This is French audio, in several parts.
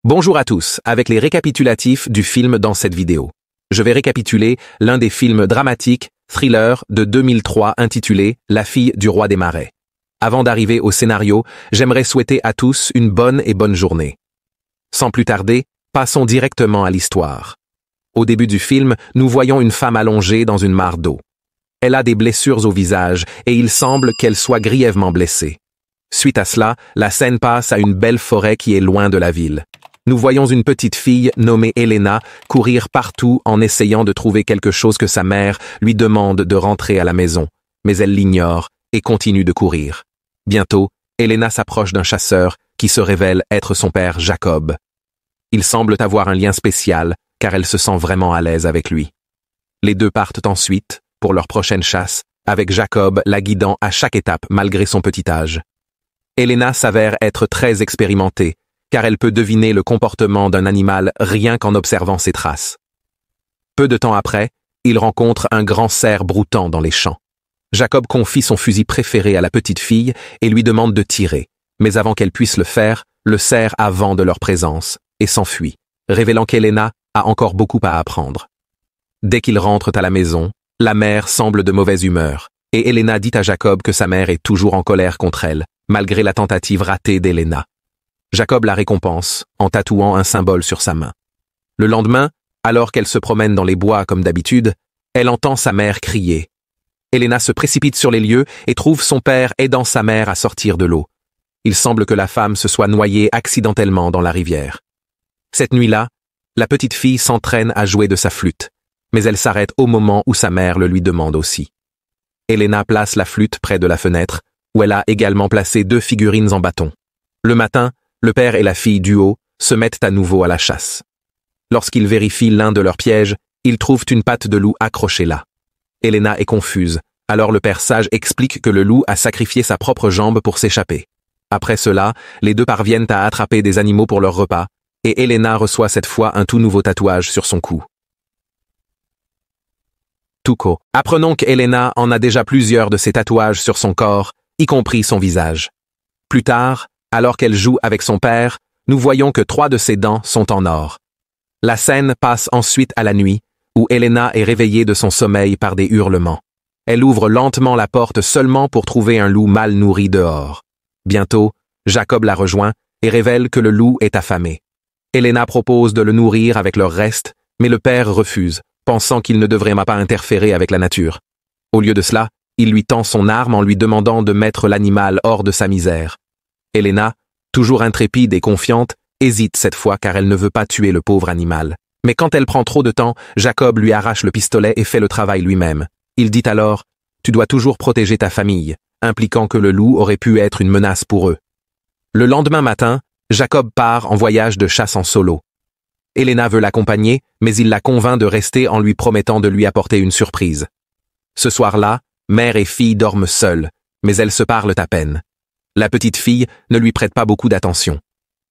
Bonjour à tous, avec les récapitulatifs du film dans cette vidéo. Je vais récapituler l'un des films dramatiques, thriller de 2003 intitulé « La fille du roi des marais ». Avant d'arriver au scénario, j'aimerais souhaiter à tous une bonne journée. Sans plus tarder, passons directement à l'histoire. Au début du film, nous voyons une femme allongée dans une mare d'eau. Elle a des blessures au visage et il semble qu'elle soit grièvement blessée. Suite à cela, la scène passe à une belle forêt qui est loin de la ville. Nous voyons une petite fille nommée Elena courir partout en essayant de trouver quelque chose que sa mère lui demande de rentrer à la maison, mais elle l'ignore et continue de courir. Bientôt, Elena s'approche d'un chasseur qui se révèle être son père Jacob. Ils semblent avoir un lien spécial car elle se sent vraiment à l'aise avec lui. Les deux partent ensuite pour leur prochaine chasse, avec Jacob la guidant à chaque étape malgré son petit âge. Elena s'avère être très expérimentée, car elle peut deviner le comportement d'un animal rien qu'en observant ses traces. Peu de temps après, il rencontre un grand cerf broutant dans les champs. Jacob confie son fusil préféré à la petite fille et lui demande de tirer, mais avant qu'elle puisse le faire, le cerf a vent de leur présence et s'enfuit, révélant qu'Elena a encore beaucoup à apprendre. Dès qu'ils rentrent à la maison, la mère semble de mauvaise humeur, et Elena dit à Jacob que sa mère est toujours en colère contre elle, malgré la tentative ratée d'Elena. Jacob la récompense en tatouant un symbole sur sa main. Le lendemain, alors qu'elle se promène dans les bois comme d'habitude, elle entend sa mère crier. Elena se précipite sur les lieux et trouve son père aidant sa mère à sortir de l'eau. Il semble que la femme se soit noyée accidentellement dans la rivière. Cette nuit-là, la petite fille s'entraîne à jouer de sa flûte, mais elle s'arrête au moment où sa mère le lui demande aussi. Elena place la flûte près de la fenêtre, où elle a également placé 2 figurines en bâton. Le matin, le père et la fille du haut se mettent à nouveau à la chasse. Lorsqu'ils vérifient l'un de leurs pièges, ils trouvent une patte de loup accrochée là. Elena est confuse, alors le père sage explique que le loup a sacrifié sa propre jambe pour s'échapper. Après cela, les deux parviennent à attraper des animaux pour leur repas, et Elena reçoit cette fois un tout nouveau tatouage sur son cou. Tuco. Apprenons qu'Elena en a déjà plusieurs de ces tatouages sur son corps, y compris son visage. Plus tard, alors qu'elle joue avec son père, nous voyons que 3 de ses dents sont en or. La scène passe ensuite à la nuit, où Elena est réveillée de son sommeil par des hurlements. Elle ouvre lentement la porte seulement pour trouver un loup mal nourri dehors. Bientôt, Jacob la rejoint et révèle que le loup est affamé. Elena propose de le nourrir avec leur reste, mais le père refuse, pensant qu'il ne devrait pas interférer avec la nature. Au lieu de cela, il lui tend son arme en lui demandant de mettre l'animal hors de sa misère. Elena, toujours intrépide et confiante, hésite cette fois car elle ne veut pas tuer le pauvre animal. Mais quand elle prend trop de temps, Jacob lui arrache le pistolet et fait le travail lui-même. Il dit alors « Tu dois toujours protéger ta famille », impliquant que le loup aurait pu être une menace pour eux. Le lendemain matin, Jacob part en voyage de chasse en solo. Elena veut l'accompagner, mais il la convainc de rester en lui promettant de lui apporter une surprise. Ce soir-là, mère et fille dorment seules, mais elles se parlent à peine. La petite fille ne lui prête pas beaucoup d'attention.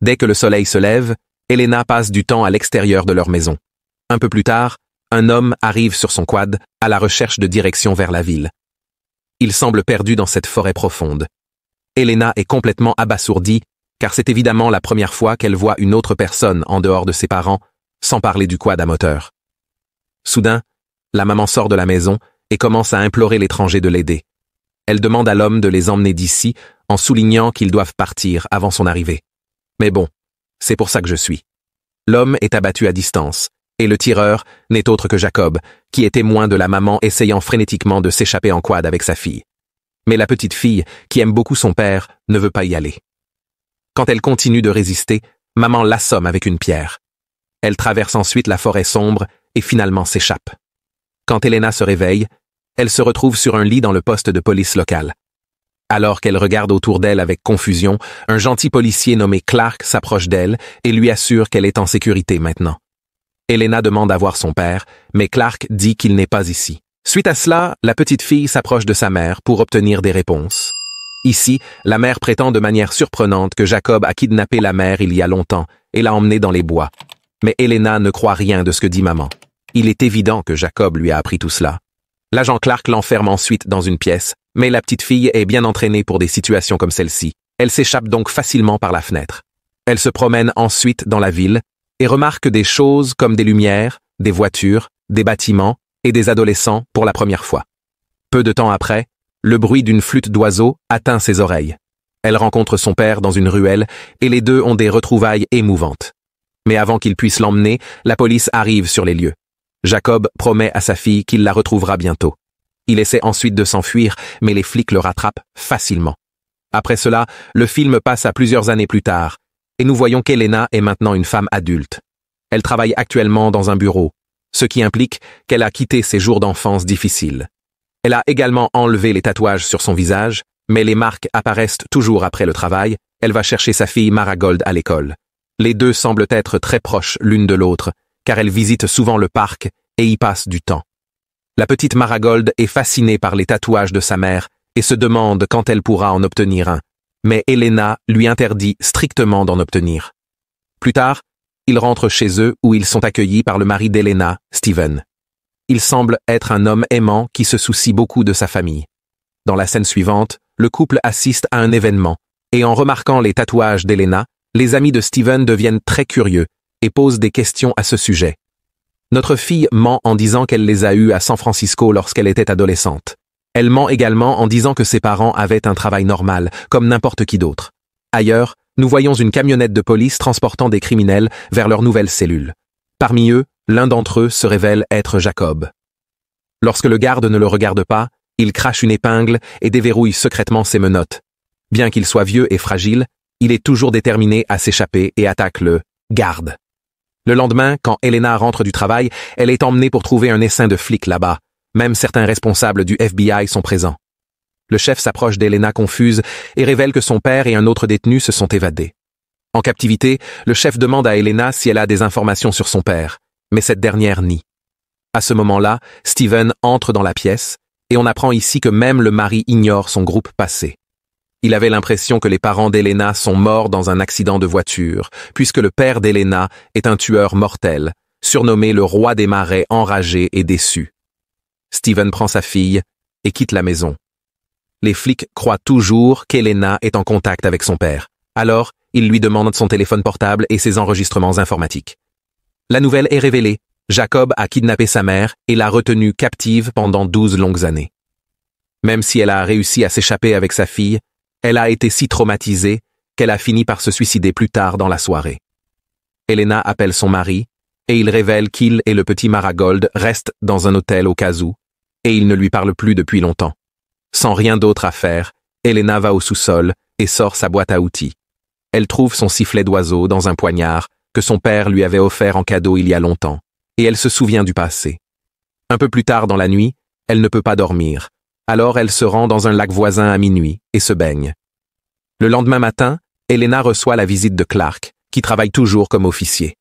Dès que le soleil se lève, Elena passe du temps à l'extérieur de leur maison. Un peu plus tard, un homme arrive sur son quad à la recherche de direction vers la ville. Il semble perdu dans cette forêt profonde. Elena est complètement abasourdie, car c'est évidemment la première fois qu'elle voit une autre personne en dehors de ses parents, sans parler du quad à moteur. Soudain, la maman sort de la maison et commence à implorer l'étranger de l'aider. Elle demande à l'homme de les emmener d'ici en soulignant qu'ils doivent partir avant son arrivée. Mais bon, c'est pour ça que je suis. L'homme est abattu à distance, et le tireur n'est autre que Jacob, qui est témoin de la maman essayant frénétiquement de s'échapper en quad avec sa fille. Mais la petite fille, qui aime beaucoup son père, ne veut pas y aller. Quand elle continue de résister, maman l'assomme avec une pierre. Elle traverse ensuite la forêt sombre et finalement s'échappe. Quand Elena se réveille, elle se retrouve sur un lit dans le poste de police local. Alors qu'elle regarde autour d'elle avec confusion, un gentil policier nommé Clark s'approche d'elle et lui assure qu'elle est en sécurité maintenant. Elena demande à voir son père, mais Clark dit qu'il n'est pas ici. Suite à cela, la petite fille s'approche de sa mère pour obtenir des réponses. Ici, la mère prétend de manière surprenante que Jacob a kidnappé la mère il y a longtemps et l'a emmenée dans les bois. Mais Elena ne croit rien de ce que dit maman. Il est évident que Jacob lui a appris tout cela. L'agent Clark l'enferme ensuite dans une pièce, mais la petite fille est bien entraînée pour des situations comme celle-ci. Elle s'échappe donc facilement par la fenêtre. Elle se promène ensuite dans la ville et remarque des choses comme des lumières, des voitures, des bâtiments et des adolescents pour la première fois. Peu de temps après, le bruit d'une flûte d'oiseau atteint ses oreilles. Elle rencontre son père dans une ruelle et les deux ont des retrouvailles émouvantes. Mais avant qu'il puisse l'emmener, la police arrive sur les lieux. Jacob promet à sa fille qu'il la retrouvera bientôt. Il essaie ensuite de s'enfuir, mais les flics le rattrapent facilement. Après cela, le film passe à plusieurs années plus tard, et nous voyons qu'Elena est maintenant une femme adulte. Elle travaille actuellement dans un bureau, ce qui implique qu'elle a quitté ses jours d'enfance difficiles. Elle a également enlevé les tatouages sur son visage, mais les marques apparaissent toujours après le travail. Elle va chercher sa fille Marigold à l'école. Les deux semblent être très proches l'une de l'autre, car elles visitent souvent le parc et y passent du temps. La petite Marigold est fascinée par les tatouages de sa mère et se demande quand elle pourra en obtenir un, mais Elena lui interdit strictement d'en obtenir. Plus tard, ils rentrent chez eux où ils sont accueillis par le mari d'Elena, Steven. Il semble être un homme aimant qui se soucie beaucoup de sa famille. Dans la scène suivante, le couple assiste à un événement, et en remarquant les tatouages d'Elena, les amis de Steven deviennent très curieux et posent des questions à ce sujet. Notre fille ment en disant qu'elle les a eus à San Francisco lorsqu'elle était adolescente. Elle ment également en disant que ses parents avaient un travail normal, comme n'importe qui d'autre. Ailleurs, nous voyons une camionnette de police transportant des criminels vers leur nouvelle cellule. Parmi eux, l'un d'entre eux se révèle être Jacob. Lorsque le garde ne le regarde pas, il crache une épingle et déverrouille secrètement ses menottes. Bien qu'il soit vieux et fragile, il est toujours déterminé à s'échapper et attaque le garde. Le lendemain, quand Elena rentre du travail, elle est emmenée pour trouver un essaim de flics là-bas. Même certains responsables du FBI sont présents. Le chef s'approche d'Elena confuse et révèle que son père et un autre détenu se sont évadés. En captivité, le chef demande à Elena si elle a des informations sur son père, mais cette dernière nie. À ce moment-là, Steven entre dans la pièce et on apprend ici que même le mari ignore son groupe passé. Il avait l'impression que les parents d'Elena sont morts dans un accident de voiture, puisque le père d'Elena est un tueur mortel, surnommé le roi des marais enragé et déçu. Steven prend sa fille et quitte la maison. Les flics croient toujours qu'Elena est en contact avec son père. Alors, ils lui demandent son téléphone portable et ses enregistrements informatiques. La nouvelle est révélée. Jacob a kidnappé sa mère et l'a retenue captive pendant 12 longues années. Même si elle a réussi à s'échapper avec sa fille, elle a été si traumatisée qu'elle a fini par se suicider plus tard dans la soirée. Elena appelle son mari et il révèle qu'il et le petit Marigold restent dans un hôtel au cas où, et il ne lui parle plus depuis longtemps. Sans rien d'autre à faire, Elena va au sous-sol et sort sa boîte à outils. Elle trouve son sifflet d'oiseau dans un poignard que son père lui avait offert en cadeau il y a longtemps, et elle se souvient du passé. Un peu plus tard dans la nuit, elle ne peut pas dormir. Alors elle se rend dans un lac voisin à minuit et se baigne. Le lendemain matin, Elena reçoit la visite de Clark, qui travaille toujours comme officier.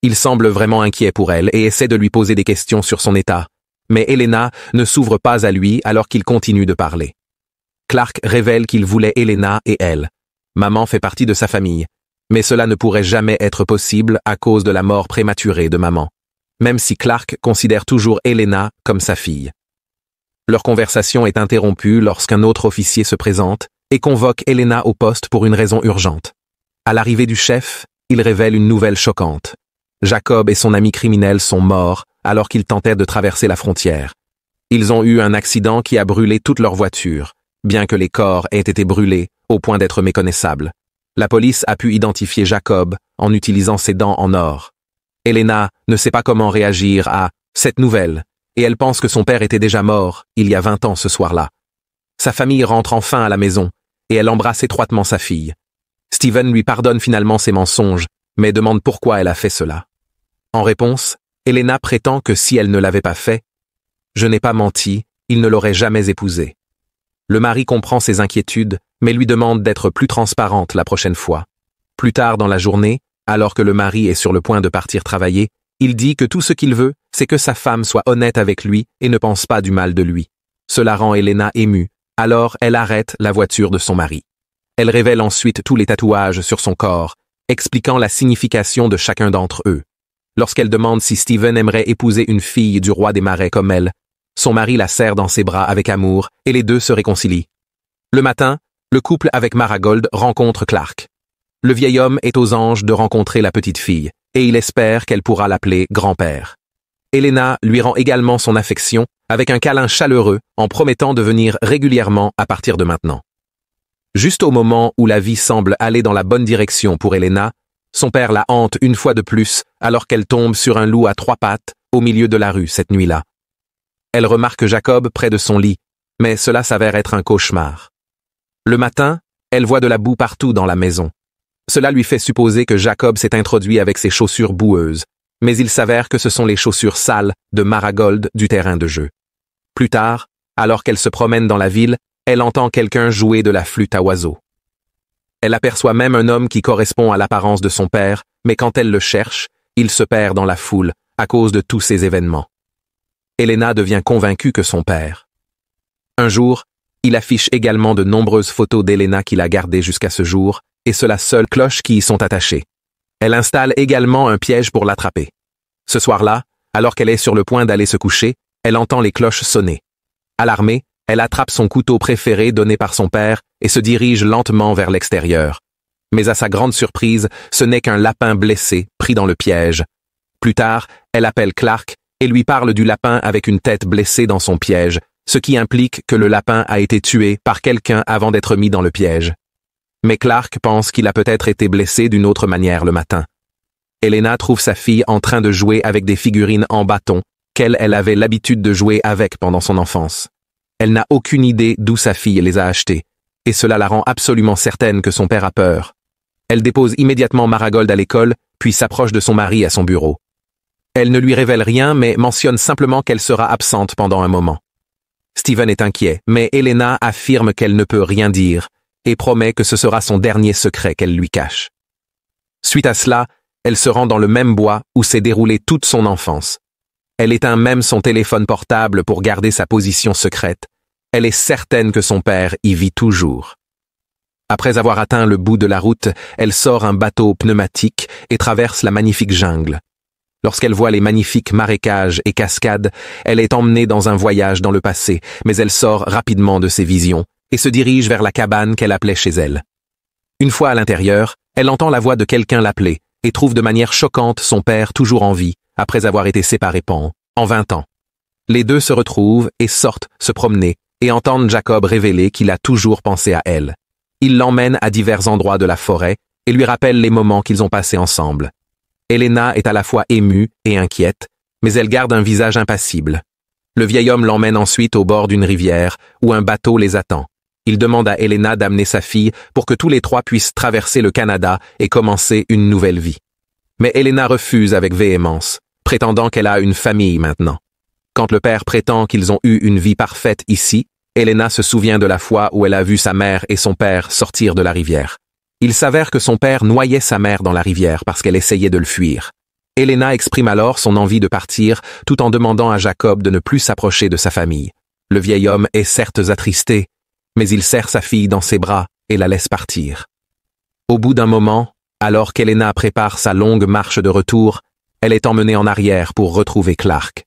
Il semble vraiment inquiet pour elle et essaie de lui poser des questions sur son état, mais Elena ne s'ouvre pas à lui alors qu'il continue de parler. Clark révèle qu'il voulait Elena et elle. Maman fait partie de sa famille, mais cela ne pourrait jamais être possible à cause de la mort prématurée de maman, même si Clark considère toujours Elena comme sa fille. Leur conversation est interrompue lorsqu'un autre officier se présente et convoque Elena au poste pour une raison urgente. À l'arrivée du chef, il révèle une nouvelle choquante. Jacob et son ami criminel sont morts alors qu'ils tentaient de traverser la frontière. Ils ont eu un accident qui a brûlé toute leur voiture, bien que les corps aient été brûlés au point d'être méconnaissables. La police a pu identifier Jacob en utilisant ses dents en or. Elena ne sait pas comment réagir à cette nouvelle, et elle pense que son père était déjà mort il y a 20 ans ce soir-là. Sa famille rentre enfin à la maison, et elle embrasse étroitement sa fille. Steven lui pardonne finalement ses mensonges, mais demande pourquoi elle a fait cela. En réponse, Elena prétend que si elle ne l'avait pas fait, « Je n'ai pas menti, il ne l'aurait jamais épousée ». Le mari comprend ses inquiétudes, mais lui demande d'être plus transparente la prochaine fois. Plus tard dans la journée, alors que le mari est sur le point de partir travailler, il dit que tout ce qu'il veut, c'est que sa femme soit honnête avec lui et ne pense pas du mal de lui. Cela rend Elena émue, alors elle arrête la voiture de son mari. Elle révèle ensuite tous les tatouages sur son corps, expliquant la signification de chacun d'entre eux. Lorsqu'elle demande si Steven aimerait épouser une fille du roi des marais comme elle, son mari la serre dans ses bras avec amour et les deux se réconcilient. Le matin, le couple avec Marigold rencontre Clark. Le vieil homme est aux anges de rencontrer la petite fille, et il espère qu'elle pourra l'appeler grand-père. Elena lui rend également son affection, avec un câlin chaleureux, en promettant de venir régulièrement à partir de maintenant. Juste au moment où la vie semble aller dans la bonne direction pour Elena, son père la hante une fois de plus, alors qu'elle tombe sur un loup à 3 pattes, au milieu de la rue cette nuit-là. Elle remarque Jacob près de son lit, mais cela s'avère être un cauchemar. Le matin, elle voit de la boue partout dans la maison. Cela lui fait supposer que Jacob s'est introduit avec ses chaussures boueuses, mais il s'avère que ce sont les chaussures sales de Marigold du terrain de jeu. Plus tard, alors qu'elle se promène dans la ville, elle entend quelqu'un jouer de la flûte à oiseaux. Elle aperçoit même un homme qui correspond à l'apparence de son père, mais quand elle le cherche, il se perd dans la foule à cause de tous ces événements. Elena devient convaincue que son père. Un jour, il affiche également de nombreuses photos d'Elena qu'il a gardées jusqu'à ce jour, et cela seule cloches qui y sont attachées. Elle installe également un piège pour l'attraper. Ce soir-là, alors qu'elle est sur le point d'aller se coucher, elle entend les cloches sonner. Alarmée, elle attrape son couteau préféré donné par son père et se dirige lentement vers l'extérieur. Mais à sa grande surprise, ce n'est qu'un lapin blessé, pris dans le piège. Plus tard, elle appelle Clark et lui parle du lapin avec une tête blessée dans son piège, ce qui implique que le lapin a été tué par quelqu'un avant d'être mis dans le piège. Mais Clark pense qu'il a peut-être été blessé d'une autre manière le matin. Elena trouve sa fille en train de jouer avec des figurines en bâton qu'elle avait l'habitude de jouer avec pendant son enfance. Elle n'a aucune idée d'où sa fille les a achetées, et cela la rend absolument certaine que son père a peur. Elle dépose immédiatement Marigold à l'école, puis s'approche de son mari à son bureau. Elle ne lui révèle rien, mais mentionne simplement qu'elle sera absente pendant un moment. Steven est inquiet, mais Elena affirme qu'elle ne peut rien dire, et promet que ce sera son dernier secret qu'elle lui cache. Suite à cela, elle se rend dans le même bois où s'est déroulée toute son enfance. Elle éteint même son téléphone portable pour garder sa position secrète. Elle est certaine que son père y vit toujours. Après avoir atteint le bout de la route, elle sort un bateau pneumatique et traverse la magnifique jungle. Lorsqu'elle voit les magnifiques marécages et cascades, elle est emmenée dans un voyage dans le passé, mais elle sort rapidement de ses visions et se dirige vers la cabane qu'elle appelait chez elle. Une fois à l'intérieur, elle entend la voix de quelqu'un l'appeler et trouve de manière choquante son père toujours en vie, après avoir été séparés en 20 ans. Les deux se retrouvent et sortent se promener et entendent Jacob révéler qu'il a toujours pensé à elle. Il l'emmène à divers endroits de la forêt et lui rappelle les moments qu'ils ont passés ensemble. Elena est à la fois émue et inquiète, mais elle garde un visage impassible. Le vieil homme l'emmène ensuite au bord d'une rivière où un bateau les attend. Il demande à Elena d'amener sa fille pour que tous les trois puissent traverser le Canada et commencer une nouvelle vie. Mais Elena refuse avec véhémence, prétendant qu'elle a une famille maintenant. Quand le père prétend qu'ils ont eu une vie parfaite ici, Elena se souvient de la fois où elle a vu sa mère et son père sortir de la rivière. Il s'avère que son père noyait sa mère dans la rivière parce qu'elle essayait de le fuir. Elena exprime alors son envie de partir tout en demandant à Jacob de ne plus s'approcher de sa famille. Le vieil homme est certes attristé, mais il serre sa fille dans ses bras et la laisse partir. Au bout d'un moment, alors qu'Elena prépare sa longue marche de retour, elle est emmenée en arrière pour retrouver Clark.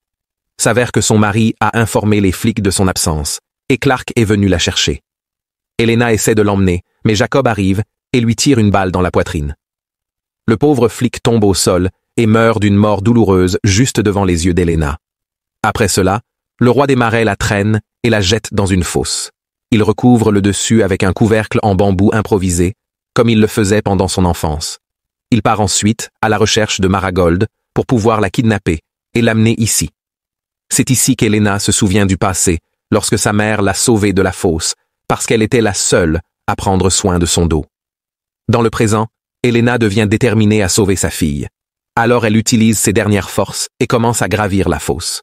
S'avère que son mari a informé les flics de son absence, et Clark est venu la chercher. Elena essaie de l'emmener, mais Jacob arrive et lui tire une balle dans la poitrine. Le pauvre flic tombe au sol et meurt d'une mort douloureuse juste devant les yeux d'Elena. Après cela, le roi des marais la traîne et la jette dans une fosse. Il recouvre le dessus avec un couvercle en bambou improvisé, comme il le faisait pendant son enfance. Il part ensuite à la recherche de Marigold pour pouvoir la kidnapper et l'amener ici. C'est ici qu'Elena se souvient du passé, lorsque sa mère l'a sauvée de la fosse, parce qu'elle était la seule à prendre soin de son dos. Dans le présent, Elena devient déterminée à sauver sa fille. Alors elle utilise ses dernières forces et commence à gravir la fosse.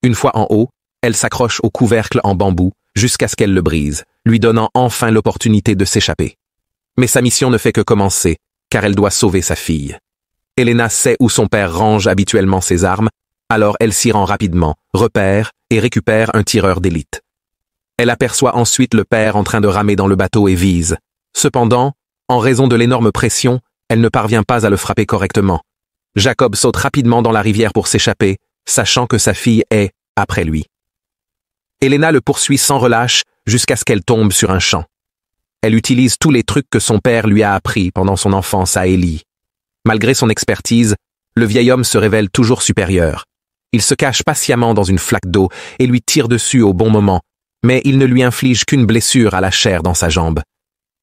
Une fois en haut, elle s'accroche au couvercle en bambou jusqu'à ce qu'elle le brise, lui donnant enfin l'opportunité de s'échapper. Mais sa mission ne fait que commencer, car elle doit sauver sa fille. Elena sait où son père range habituellement ses armes, alors elle s'y rend rapidement, repère et récupère un tireur d'élite. Elle aperçoit ensuite le père en train de ramer dans le bateau et vise. Cependant, en raison de l'énorme pression, elle ne parvient pas à le frapper correctement. Jacob saute rapidement dans la rivière pour s'échapper, sachant que sa fille est après lui. Elena le poursuit sans relâche jusqu'à ce qu'elle tombe sur un champ. Elle utilise tous les trucs que son père lui a appris pendant son enfance à Élie. Malgré son expertise, le vieil homme se révèle toujours supérieur. Il se cache patiemment dans une flaque d'eau et lui tire dessus au bon moment, mais il ne lui inflige qu'une blessure à la chair dans sa jambe.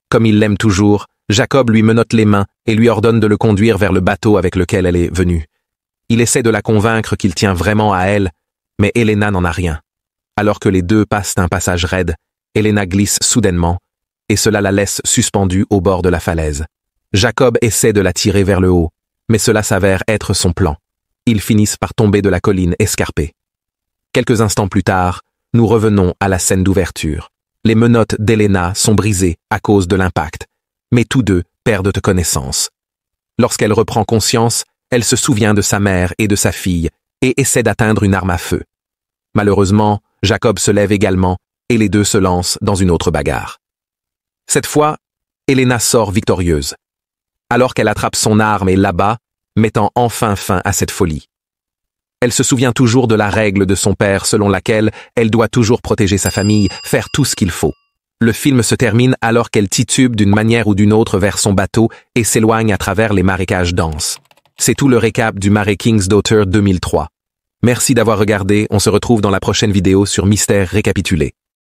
Comme il l'aime toujours, Jacob lui menotte les mains et lui ordonne de le conduire vers le bateau avec lequel elle est venue. Il essaie de la convaincre qu'il tient vraiment à elle, mais Helena n'en a rien. Alors que les deux passent un passage raide, Helena glisse soudainement, et cela la laisse suspendue au bord de la falaise. Jacob essaie de la tirer vers le haut, mais cela s'avère être son plan. Ils finissent par tomber de la colline escarpée. Quelques instants plus tard, nous revenons à la scène d'ouverture. Les menottes d'Helena sont brisées à cause de l'impact, mais tous deux perdent connaissance. Lorsqu'elle reprend conscience, elle se souvient de sa mère et de sa fille et essaie d'atteindre une arme à feu. Malheureusement, Jacob se lève également et les deux se lancent dans une autre bagarre. Cette fois, Helena sort victorieuse, alors qu'elle attrape son arme et l'abat, mettant enfin fin à cette folie. Elle se souvient toujours de la règle de son père selon laquelle elle doit toujours protéger sa famille, faire tout ce qu'il faut. Le film se termine alors qu'elle titube d'une manière ou d'une autre vers son bateau et s'éloigne à travers les marécages denses. C'est tout le récap du Mare King's Daughter 2003. Merci d'avoir regardé, on se retrouve dans la prochaine vidéo sur Mystère récapitulé.